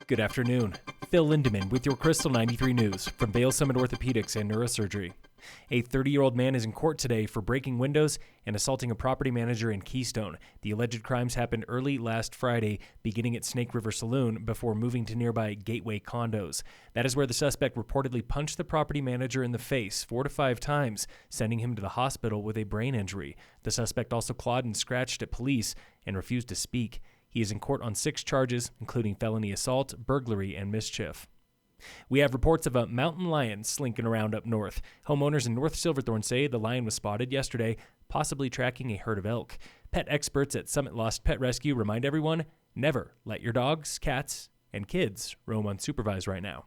Good afternoon. Phil Lindemann with your Krystal 93 News from Vail Summit Orthopedics and Neurosurgery. A 30-year-old man is in court today for breaking windows and assaulting a property manager in Keystone. The alleged crimes happened early last Friday, beginning at Snake River Saloon before moving to nearby Gateway condos. That is where the suspect reportedly punched the property manager in the face 4 to 5 times, sending him to the hospital with a brain injury. The suspect also clawed and scratched at police and refused to speak. He is in court on 6 charges, including felony assault, burglary, and mischief. We have reports of a mountain lion slinking around up north. Homeowners in North Silverthorne say the lion was spotted yesterday, possibly tracking a herd of elk. Pet experts at Summit Lost Pet Rescue remind everyone, never let your dogs, cats, and kids roam unsupervised right now.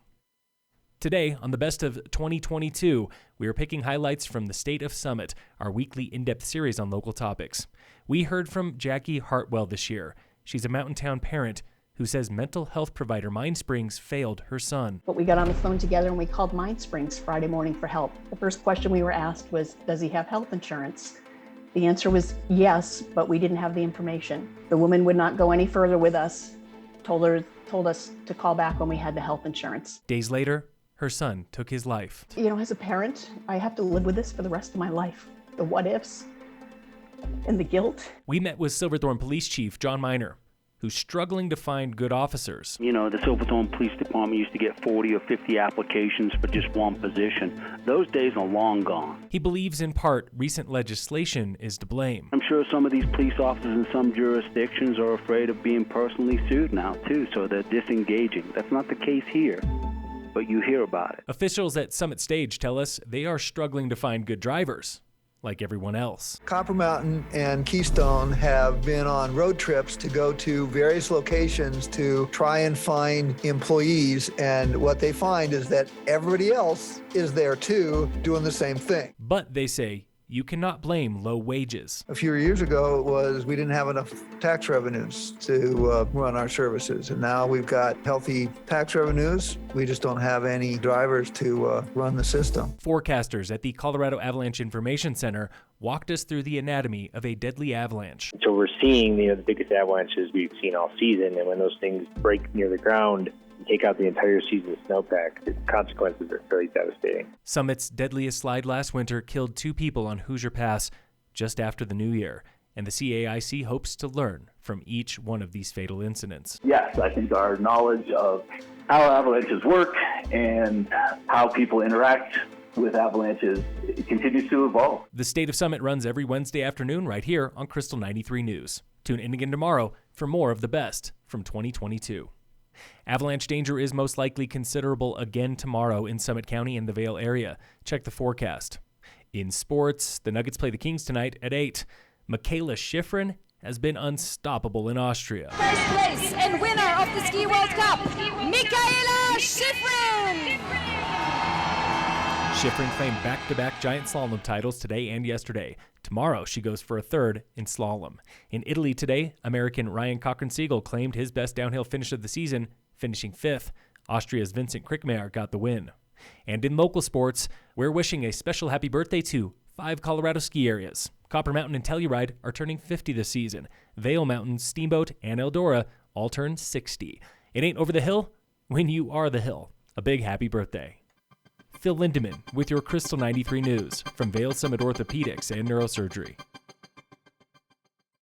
Today, on the Best of 2022, we are picking highlights from the State of Summit, our weekly in-depth series on local topics. We heard from Jackie Hartwell this year. She's a mountain town parent who says mental health provider MindSprings failed her son. But we got on the phone together and we called MindSprings Friday morning for help. The first question we were asked was, does he have health insurance? The answer was yes, but we didn't have the information. The woman would not go any further with us, told us to call back when we had the health insurance. Days later, her son took his life. As a parent, I have to live with this for the rest of my life. The what ifs and the guilt. We met with Silverthorne Police Chief John Miner, who's struggling to find good officers. The Silverthorne Police Department used to get 40 or 50 applications for just one position. Those days are long gone. He believes in part recent legislation is to blame. I'm sure some of these police officers in some jurisdictions are afraid of being personally sued now, too, so they're disengaging. That's not the case here, but you hear about it. Officials at Summit Stage tell us they are struggling to find good drivers, like everyone else. Copper Mountain and Keystone have been on road trips to go to various locations to try and find employees, and what they find is that everybody else is there too doing the same thing. But they say you cannot blame low wages. A few years ago it was we didn't have enough tax revenues to run our services, and now we've got healthy tax revenues. We just don't have any drivers to run the system. Forecasters at the Colorado Avalanche Information Center walked us through the anatomy of a deadly avalanche. So we're seeing the biggest avalanches we've seen all season, and when those things break near the ground and take out the entire season's snowpack, the consequences are fairly devastating. Summit's deadliest slide last winter killed 2 people on Hoosier Pass just after the new year, and the CAIC hopes to learn from each one of these fatal incidents. Yes, I think our knowledge of how avalanches work and how people interact with avalanches continues to evolve. The State of Summit runs every Wednesday afternoon right here on Krystal 93 News. Tune in again tomorrow for more of the best from 2022. Avalanche danger is most likely considerable again tomorrow in Summit County and the Vail area. Check the forecast. In sports, the Nuggets play the Kings tonight at 8. Michaela Shiffrin has been unstoppable in Austria. First place and winner of the Ski World Cup, Michaela Shiffrin! Shiffrin claimed back-to-back giant slalom titles today and yesterday. Tomorrow, she goes for a 3rd in slalom. In Italy today, American Ryan Cochran-Siegel claimed his best downhill finish of the season, finishing 5th. Austria's Vincent Krickmayer got the win. And in local sports, we're wishing a special happy birthday to 5 Colorado ski areas. Copper Mountain and Telluride are turning 50 this season. Vail Mountain, Steamboat, and Eldora all turn 60. It ain't over the hill when you are the hill. A big happy birthday. Phil Lindemann with your Krystal 93 News from Vail Summit Orthopedics and Neurosurgery.